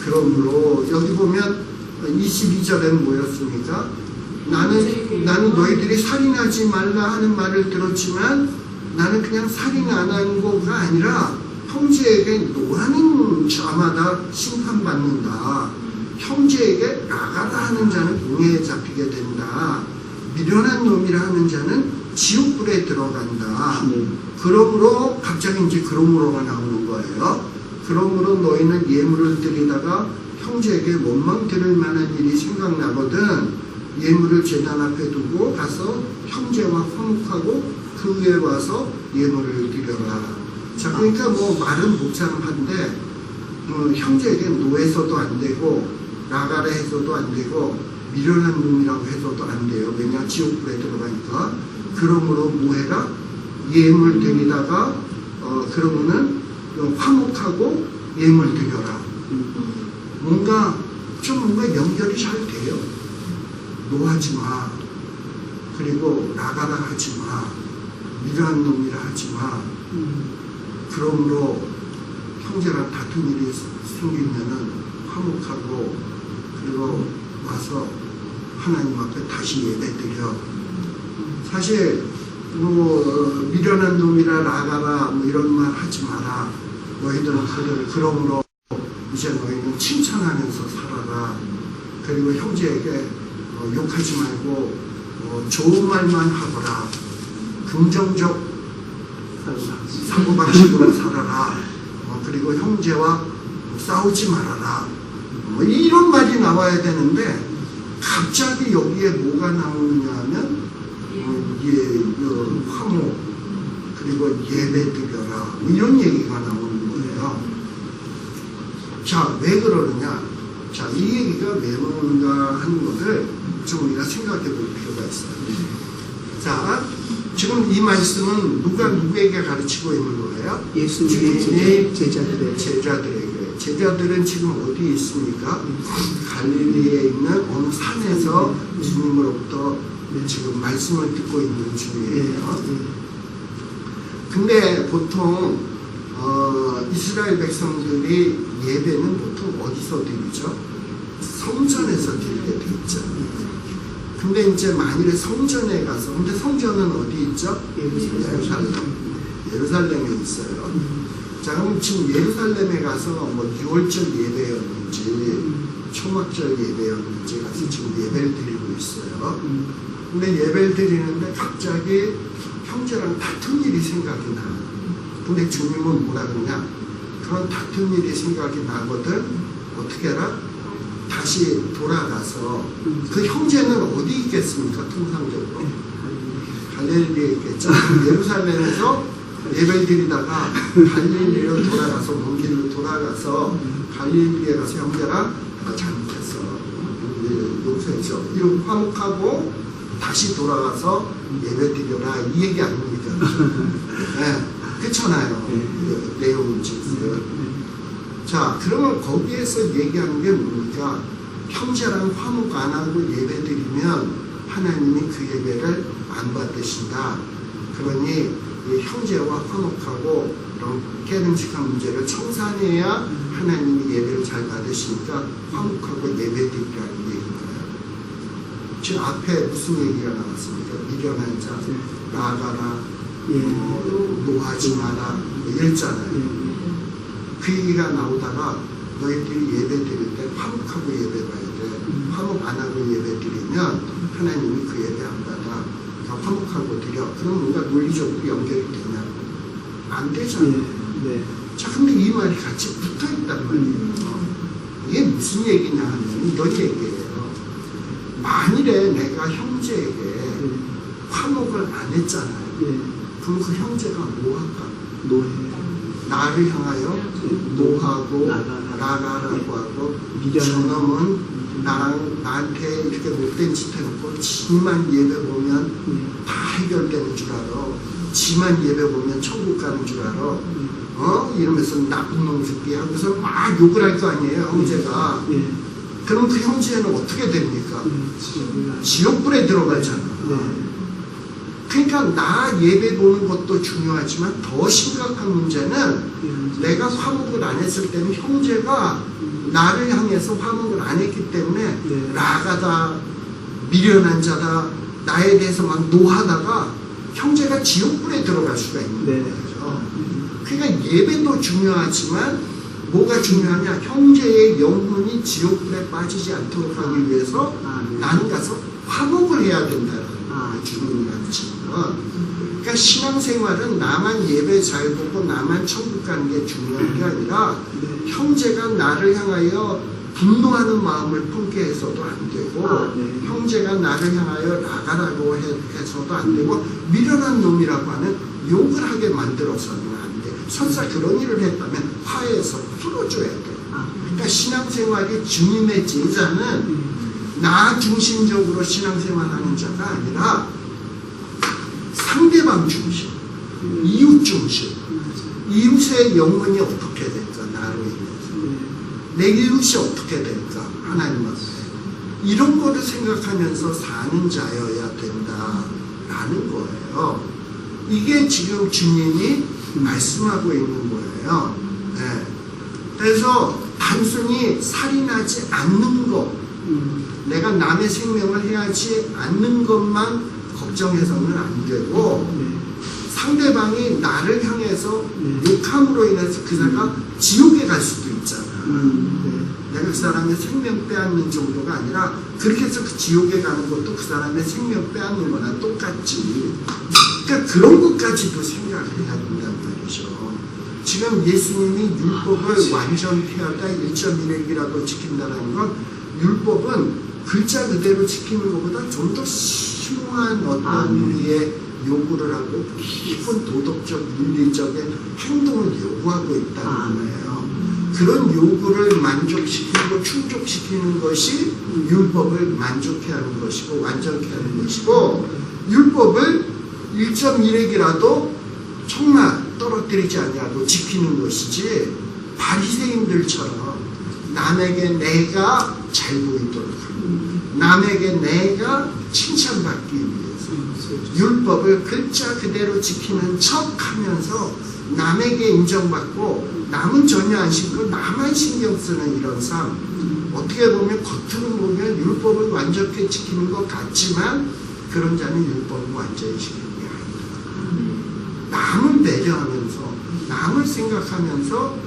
그러므로 여기 보면 22절에는 뭐였습니까? 나는 너희들이 살인하지 말라 하는 말을 들었지만 나는 그냥 살인 안 하는 거가 아니라 형제에게 노하는 자마다 심판받는다. 형제에게 나가라 하는 자는 공회에 잡히게 된다. 미련한 놈이라 하는 자는 지옥불에 들어간다. 그러므로 갑자기 이제 그러므로가 나오는 거예요. 그러므로 너희는 예물을 드리다가 형제에게 원망 들을 만한 일이 생각나거든 예물을 제단 앞에 두고 가서 형제와 화목하고 그 위에 와서 예물을 드려라. 자, 그러니까 뭐 말은 복잡한데 형제에게 노해서도 안 되고 나가라 해서도 안 되고 미련한 놈이라고 해서도 안 돼요. 왜냐? 지옥불에 들어가니까. 그러므로 뭐해라? 예물 드리다가 그러면은 화목하고 예물 드려라. 뭔가 연결이 잘 돼요. 노하지 마. 그리고 나가라 하지 마. 미련한 놈이라 하지 마. 그러므로 형제랑 다툰 일이 생기면은 화목하고 그리고 와서 하나님 앞에 다시 예배드려. 사실 뭐 미련한 놈이라 나가라 뭐 이런 말 하지 마라. 너희들은 그러므로 이제 너희는 칭찬하면서 살아라. 그리고 형제에게 욕하지 말고 좋은 말만 하거라. 긍정적 사고방식으로 살아라. 그리고 형제와 싸우지 말아라. 이런 말이 나와야 되는데 갑자기 여기에 뭐가 나오느냐 하면 화목 그리고 예배 드려라 이런 얘기가 나오는 거예요. 자, 왜 그러느냐? 자, 이 얘기가 왜 나오는가 하는 것을 좀 우리가 생각해 볼 필요가 있어요. 자, 지금 이 말씀은 누가 누구에게 가르치고 있는 거예요? 예수님의 제자들에게. 제자들은 지금 어디에 있습니까? 갈릴리에 있는 어느 산에서 주님으로부터 지금 말씀을 듣고 있는 중이에요. 근데 보통 이스라엘 백성들이 예배는 보통 어디서 드리죠? 성전에서 드리게 돼 있죠. 근데 이제 만일에 성전에 가서, 근데 성전은 어디 있죠? 예루살렘에 있어요. 자, 그럼 지금 예루살렘에 가서 뭐 6월절 예배였는지 초막절 예배였는지 가서 지금 예배를 드리고 있어요. 근데 예배를 드리는데 갑자기 형제랑 다툰 일이 생각이 나. 근데 주님은 뭐라 그러냐? 그런 다툰 일이 생각이 나거든. 어떻게 해라? 다시 돌아가서 그 형제는 어디 있겠습니까? 통상적으로 갈릴리에 있겠죠. 예루살렘에서 예배를 드리다가 갈릴리로 돌아가서 먼 길로 돌아가서 갈릴리에 가서 형제랑 잘못했어, 용서했어, 이렇게 화목하고 다시 돌아가서 예배 드려라 이 얘기 아닙니까? 네, 그렇잖아요. 내용은 지금. 자, 그러면 거기에서 얘기하는 게 뭡니까? 형제랑 화목 안 하고 예배 드리면 하나님이 그 예배를 안 받으신다. 그러니 이 형제와 화목하고 그런 깨름직한 문제를 청산해야 하나님이 예배를 잘 받으시니까 화목하고 예배드리라는 얘기인가요? 지금 앞에 무슨 얘기가 나왔습니까? 미련한 자, 나가라, 노하지 마라 이랬잖아요. 그 얘기가 나오다가 너희들이 예배 드릴 때 화목하고 예배 봐야 돼. 화목 안 하고 예배 드리면 하나님이 그 예배 안 받아. 그러니까 화목하고 드려. 그럼 뭔가 논리적으로 연결이 되냐? 안 되잖아요. 자, 근데 이 말이 같이 붙어 있단 말이에요. 이게 무슨 얘기냐 하면 이런 얘기예요. 만일에 내가 형제에게 화목을 안 했잖아요. 그럼 그 형제가 뭐 할까? 나를 향하여 노하고 나가라고 하고 저놈은 나한테 이렇게 못된 짓 해놓고 지만 예배 보면 다 해결되는 줄 알아. 지만 예배 보면 천국 가는 줄 알아. 이러면서 나쁜 놈 새끼 하고서 막 욕을 할 거 아니에요, 형제가. 그럼 그 형제는 어떻게 됩니까? 지옥불에 들어가잖아. 그러니까 나 예배 보는 것도 중요하지만 더 심각한 문제는 내가 화목을 안 했을 때는 형제가 나를 향해서 화목을 안 했기 때문에 나가다, 미련한 자다, 나에 대해서 막 노하다가 형제가 지옥불에 들어갈 수가 있는 거죠. 그러니까 예배도 중요하지만 뭐가 중요하냐? 형제의 영혼이 지옥불에 빠지지 않도록 하기 위해서 나는 가서 화목을 해야 된다는 거예요. 주님이 가르치는 건. 그러니까 신앙생활은 나만 예배 잘 보고 나만 천국 가는 게 중요한 게 아니라 형제가 나를 향하여 분노하는 마음을 품게 해서도 안 되고 형제가 나를 향하여 나가라고 해서도 안 되고 미련한 놈이라고 하는 욕을 하게 만들어서는 안 돼. 설사 그런 일을 했다면 화해해서 풀어줘야 돼. 그러니까 신앙생활이 주님의 제자는 나 중심적으로 신앙생활하는 자가 아니라 상대방 중심, 이웃 중심. 이웃의 영혼이 어떻게 될까? 나로 인해서. 내 이웃이 어떻게 될까? 하나님 앞에. 이런 거를 생각하면서 사는 자여야 된다라는 거예요. 이게 지금 주님이 말씀하고 있는 거예요. 네. 그래서 단순히 살인하지 않는 것, 내가 남의 생명을 해하지 않는 것만 걱정해서는 안 되고 상대방이 나를 향해서 욕함으로 인해서 그 사람이 지옥에 갈 수도 있잖아. 내가 그 사람의 생명 빼앗는 정도가 아니라 그렇게 해서 그 지옥에 가는 것도 그 사람의 생명 빼앗는 거나 똑같지. 그러니까 그런 것까지도 생각을 해야 된단 말이죠. 지금 예수님이 율법을 완전히 하다 1.1핵이라도 지킨다는 건 율법은 글자 그대로 지키는 것보다 좀 더 심오한 어떤 우리의 요구를 하고 깊은 도덕적, 윤리적인 행동을 요구하고 있다는 거예요. 그런 요구를 만족시키고 충족시키는 것이 율법을 만족해 하는 것이고 완전케 하는 것이고 율법을 1.1핵이라도 정말 떨어뜨리지 아니하고 지키는 것이지 바리새인들처럼 남에게 내가 잘 보이도록 하고 남에게 내가 칭찬받기 위해서 율법을 글자 그대로 지키는 척 하면서 남에게 인정받고 남은 전혀 안 신고 나만 신경 쓰는 이런 삶, 어떻게 보면 겉으로 보면 율법을 완전히 지키는 것 같지만 그런 자는 율법을 완전히 지키는 게 아니다. 남을 배려하면서 남을 생각하면서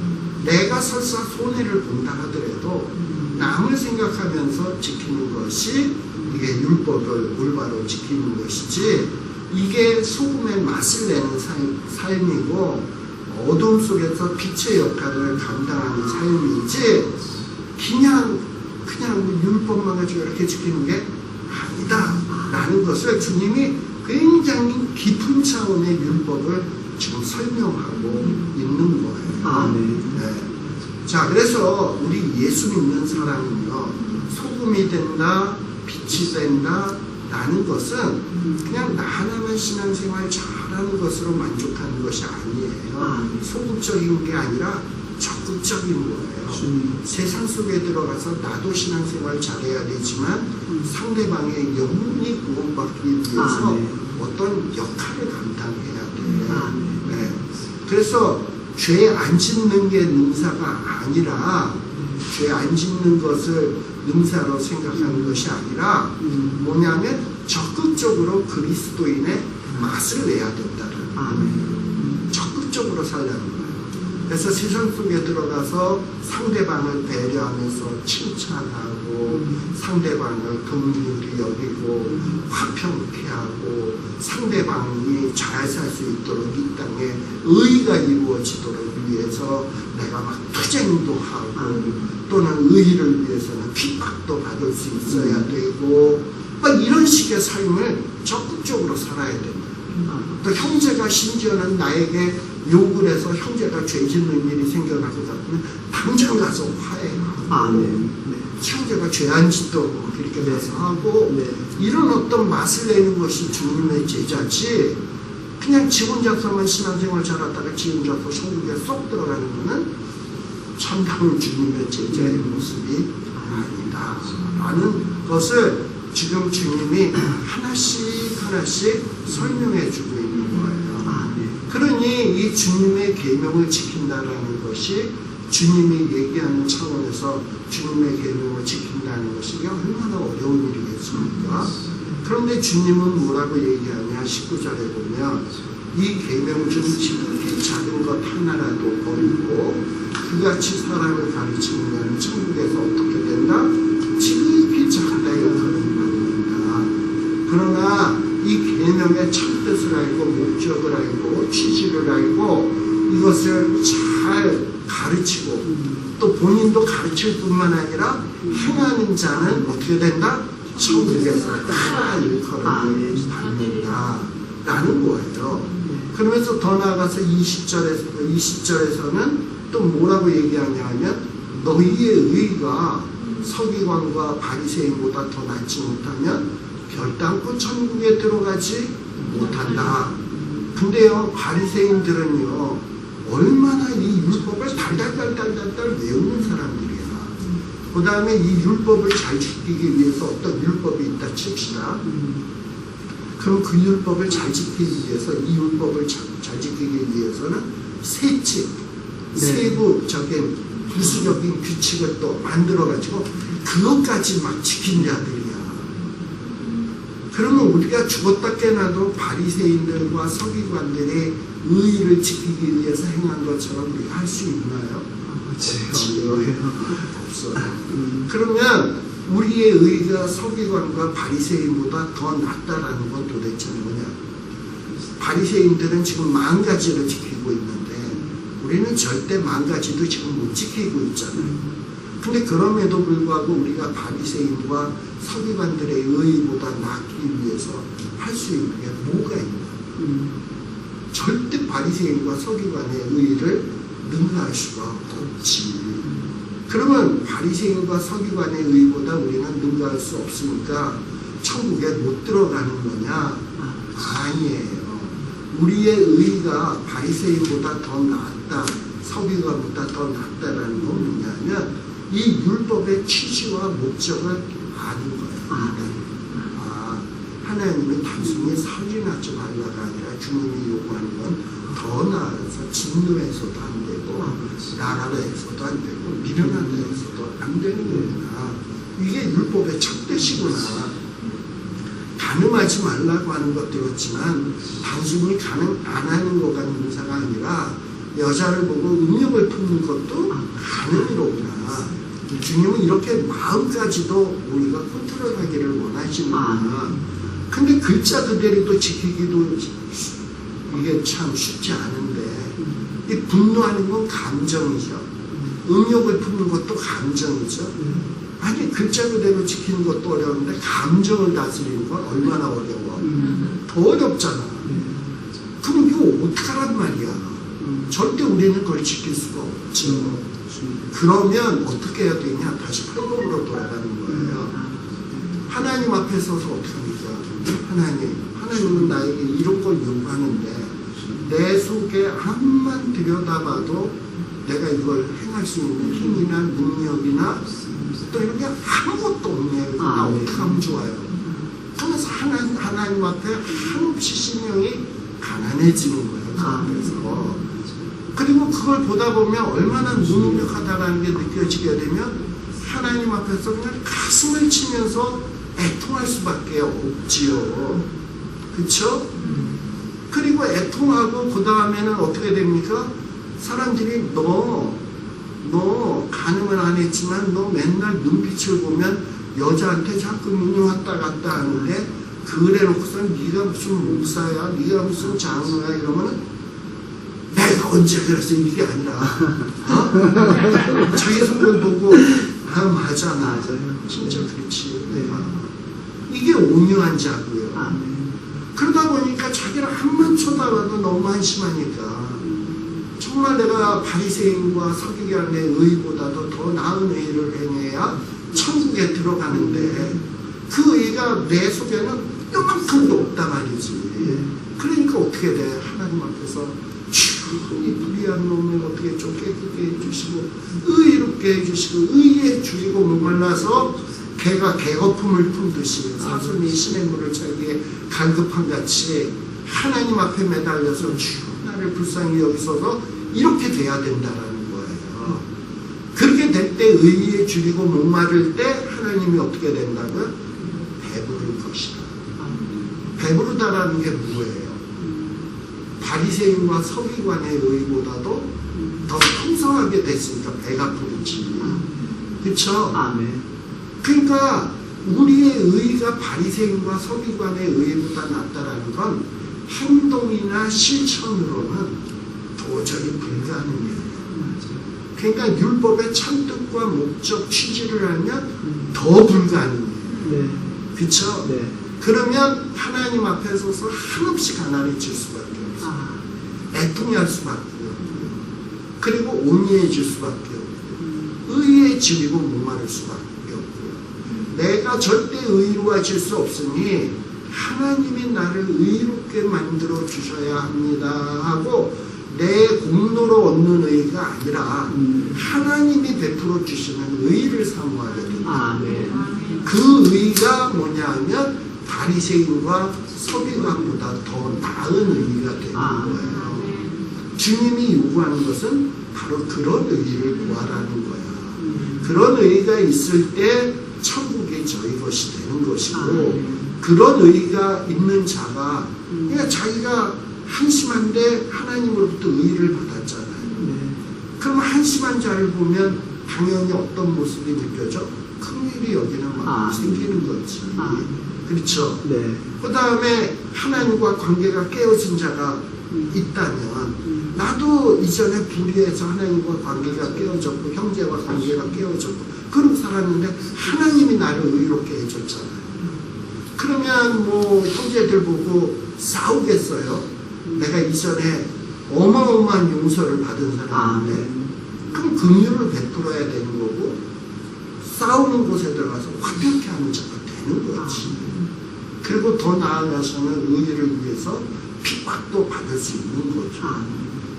내가 설사 손해를 본다 하더라도 남을 생각하면서 지키는 것이 이게 율법을 올바로 지키는 것이지, 이게 소금의 맛을 내는 삶이고 어둠 속에서 빛의 역할을 감당하는 삶이지 그냥 율법만 가지고 이렇게 지키는 게 아니다 라는 것을 주님이 굉장히 깊은 차원의 율법을 지금 설명하고 있는 거예요. 네. 자, 그래서 우리 예수 믿는 사람은요, 소금이 된다, 빛이 된다 라는 것은 그냥 나 하나만 신앙생활 잘하는 것으로 만족하는 것이 아니에요. 소극적인 게 아니라 적극적인 거예요. 주님. 세상 속에 들어가서 나도 신앙생활 잘해야 되지만 상대방의 영혼이 구원받기 위해서 네. 어떤 역할을 감당해야 돼. 네. 네. 그래서 죄 안 짓는 게 능사가 아니라 죄 안 짓는 것을 능사로 생각하는 것이 아니라 뭐냐면 적극적으로 그리스도인의 맛을 내야 된다는 거예요. 적극적으로 살려는 거예요. 그래서 세상 속에 들어가서 상대방을 배려하면서 칭찬하고 상대방을 긍휼히 여기고 화평케 하고 상대방이 잘 살 수 있도록 이 땅에 의가 이루어지도록 위해서 내가 막 투쟁도 하고 또는 의를 위해서는 핍박도 받을 수 있어야 되고 막 이런 식의 삶을 적극적으로 살아야 됩니다. 또 형제가 심지어는 나에게 욕을 해서 형제가 죄 짓는 일이 생겨나고 같으면 당장 가서 화해하고 네. 형제가 죄 안 짓도록 그렇게 가서 하고 이런 어떤 맛을 내는 것이 주님의 제자지 그냥 지 혼자서만 신앙생활 잘하다가 지 혼자서 천국에 쏙 들어가는 것은 참다운 주님의 제자의 모습이 아니다 라는 것을 지금 주님이 하나씩 하나씩 설명해 주고 있는 거예요. 그러니 이 주님의 계명을 지킨다라는 것이 주님이 얘기하는 차원에서 주님의 계명을 지킨다는 것이 얼마나 어려운 일이겠습니까? 그런데 주님은 뭐라고 얘기하냐 19절에 보면 이 계명 중 지극히 작은 것 하나라도 버리고 그같이 사람을 가르치면 천국에서 어떻게 된다? 지극히 작다에 거듭난다. 그러나 이 계명의 참뜻을 알고 목적을 알고 취지를 알고 이것을 잘 가르치고 또 본인도 가르칠 뿐만 아니라 행하는 자는 어떻게 된다? 천국에서 다 일컬음을 받는다 라는 거예요. 그러면서 더 나아가서 20절에서는 또 뭐라고 얘기하냐 하면 너희의 의가 서기관과 바리새인보다 더 낫지 못하면 결단코 천국에 들어가지 못한다. 근데요 바리새인들은요 얼마나 이 율법을 달달달달달달 외우는 사람들이야. 그 다음에 이 율법을 잘 지키기 위해서 어떤 율법이 있다 칩시다. 그럼 그 율법을 잘 지키기 위해서 이 율법을 잘 지키기 위해서는 세칙, 세부적인 부수적인 규칙을 또 만들어가지고 그것까지 막 지킨 자들이야. 그러면 우리가 죽었다 깨나도 바리새인들과 서기관들이 의의를 지키기 위해서 행한 것처럼 우리가 할 수 있나요? 없어요. 그러면 우리의 의의가 서기관과 바리새인보다 더 낫다라는 건 도대체 뭐냐? 바리새인들은 지금 10,000가지를 지키고 있는데 우리는 절대 10,000가지도 지금 못 지키고 있잖아요. 근데 그럼에도 불구하고 우리가 바리새인과 서기관들의 의의보다 낫기 위해서 할 수 있는 게 뭐가 있나? 절대 바리새인과 서기관의 의의를 능가할 수가 없지. 그러면 바리새인과 서기관의 의의보다 우리는 능가할 수 없으니까 천국에 못 들어가는 거냐? 아니에요. 우리의 의의가 바리새인보다 더 낫다, 서기관보다 더 낫다라는 건 뭐냐면 이 율법의 취지와 목적을 아는 거예요. 하나님은 단순히 살인하지 말라가 아니라 주님이 요구하는 건 더 나아가서 진노해서도 안 되고 나라에서도 안 되고 미련하다에서도 안 되는 거구나. 이게 율법의 첫뜻이구나. 간음하지 말라고 하는 것 들었지만 단순히 간음 안 하는 거가 능사가 아니라 여자를 보고 음욕을 품는 것도 간음이로구나. 주님은 이렇게 마음까지도 우리가 컨트롤하기를 원하시는구나. 근데 글자 그대로도 지키기도 이게 참 쉽지 않은데 이 분노하는 건 감정이죠. 음욕을 품는 것도 감정이죠. 아니 글자 그대로 지키는 것도 어려운데 감정을 다스리는 건 얼마나 어려워. 더 어렵잖아. 그럼 이거 어떡하란 말이야. 절대 우리는 그걸 지킬 수가 없죠. 그러면 어떻게 해야 되냐? 다시 팔복으로 돌아가는 거예요. 하나님 앞에 서서 어떻게 합니까? 하나님은 나에게 이런 걸 요구하는데 내 속에 암만 들여다봐도 내가 이걸 행할 수 있는 힘이나 능력이나 또 이런 게 아무것도 없네요. 나 어떻게 하면 좋아요? 그러면서 하나님 앞에 한없이 심령이 가난해지는 거예요. 그 앞에서. 그리고 그걸 보다 보면 얼마나 무능력하다라는 게 느껴지게 되면 하나님 앞에서 그냥 가슴을 치면서 애통할 수밖에 없지요. 그쵸? 그리고 애통하고 그 다음에는 어떻게 됩니까? 사람들이 너 가늠을 안 했지만 너 맨날 눈빛을 보면 여자한테 자꾸 눈이 왔다 갔다 하는데 그래 놓고서 네가 무슨 목사야, 네가 무슨 장로야 이러면은 내가 언제 그랬어 이게 아니라 자기 성경 보고 맞아 진짜 그렇지 내가 이게 온유한 자고요. 그러다 보니까 자기를 한번 쳐다봐도 너무 한심하니까 정말 내가 바리새인과 서기관의 의보다도 더 나은 의를 행해야 천국에 들어가는데 그 의가 내 속에는 요만큼도 없단 말이지. 그러니까 어떻게 돼? 하나님 앞에서 이 불의한 놈을 어떻게 좀 깨끗게 해주시고 의롭게 해주시고 의에 줄이고 목말라서 개가 개거품을 품듯이 사슴이 시냇물을 자기에 갈급한 같이 하나님 앞에 매달려서 주 나를 불쌍히 여기소서 이렇게 돼야 된다라는 거예요. 그렇게 될 때 의에 줄이고 목마를 때 하나님이 어떻게 된다고요? 배부를 것이다. 배부르다라는 게 뭐예요? 바리새인과 서기관의 의보다도 더 풍성하게 됐으니까 배가 부르지. 그렇죠? 그러니까 우리의 의가 바리새인과 서기관의 의보다 낫다라는 건 행동이나 실천으로는 도저히 불가능해요. 그러니까 율법의 참뜻과 목적 취지를 하면 더 불가능해요. 그렇죠? 그러면 하나님 앞에 서서 한없이 가난해질 수밖에 없어요. 애통할 수밖에 없고요. 그리고 온유해질 수밖에 없고요. 의에 지리고 목마를 수밖에 없고요. 내가 절대 의로워질 수 없으니 하나님이 나를 의롭게 만들어 주셔야 합니다 하고 내 공로로 얻는 의가 아니라 하나님이 베풀어 주시는 의를 사모하게 됩니다. 그 의가 뭐냐 하면 바리새인과 서기관보다 더 나은 의가 되는 거예요. 주님이 요구하는 것은 바로 그런 의를 구하라는 거야. 그런 의가 있을 때 천국이 저희 것이 되는 것이고 그런 의가 있는 자가 그러니까 자기가 한심한데 하나님으로부터 의를 받았잖아요. 그럼 한심한 자를 보면 당연히 어떤 모습이 느껴져? 긍휼히 여기는 마음이 생기는 거지. 그렇죠? 그 다음에 하나님과 관계가 깨어진 자가 있다면 나도 이전에 불의해서 하나님과 관계가 깨어졌고 형제와 관계가 깨어졌고 그러고 살았는데 하나님이 나를 의롭게 해줬잖아요. 그러면 뭐 형제들 보고 싸우겠어요? 내가 이전에 어마어마한 용서를 받은 사람인데 그럼 긍휼을 베풀어야 되는 거고 싸우는 곳에 들어가서 화평케 하는 자가 되는 거지. 그리고 더 나아가서는 의를 위해서 핍박도 받을 수 있는 거죠.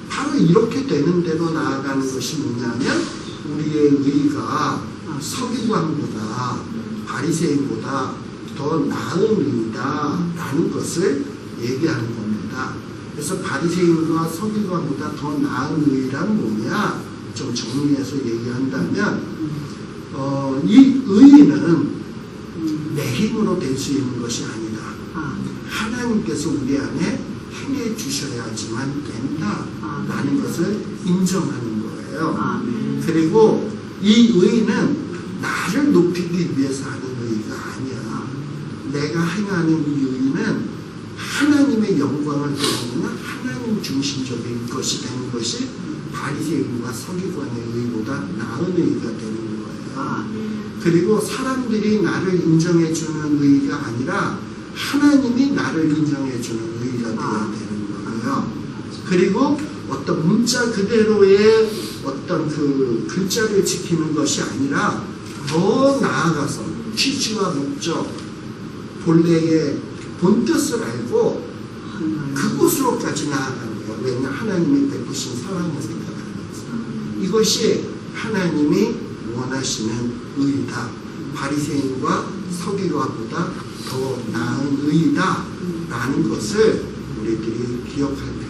바로 이렇게 되는 대로 나아가는 것이 뭐냐면 우리의 의가 서기관보다 바리새인보다 더 나은 의다 라는 것을 얘기하는 겁니다. 그래서 바리새인과 서기관보다 더 나은 의란 뭐냐 좀 정리해서 얘기한다면 이 의는 내 힘으로 될 수 있는 것이 아니다. 하나님께서 우리 안에 행해 주셔야지만 된다 라는 것을 인정하는 거예요. 그리고 이 의는 나를 높이기 위해서 하는 의가 아니야. 내가 행하는 이 의는 하나님의 영광을 드러내는 하나님 중심적인 것이 되는 것이 바리새인과 서기관의 의보다 나은 의가 되는 거예요. 그리고 사람들이 나를 인정해 주는 의가 아니라 하나님이 나를 인정해 주는 의가 되어야 되는 거예요. 그리고 어떤 문자 그대로의 어떤 그 글자를 지키는 것이 아니라 더 나아가서 취지와 목적, 본래의 본뜻을 알고 그곳으로까지 나아가는 거예요. 왜냐 하나님이 베푸신 사랑을 생각하는 거죠. 이것이 하나님이 원하시는 의이다. 바리새인과 서기관보다 더 나은 의이다 라는 것을 우리들이 기억할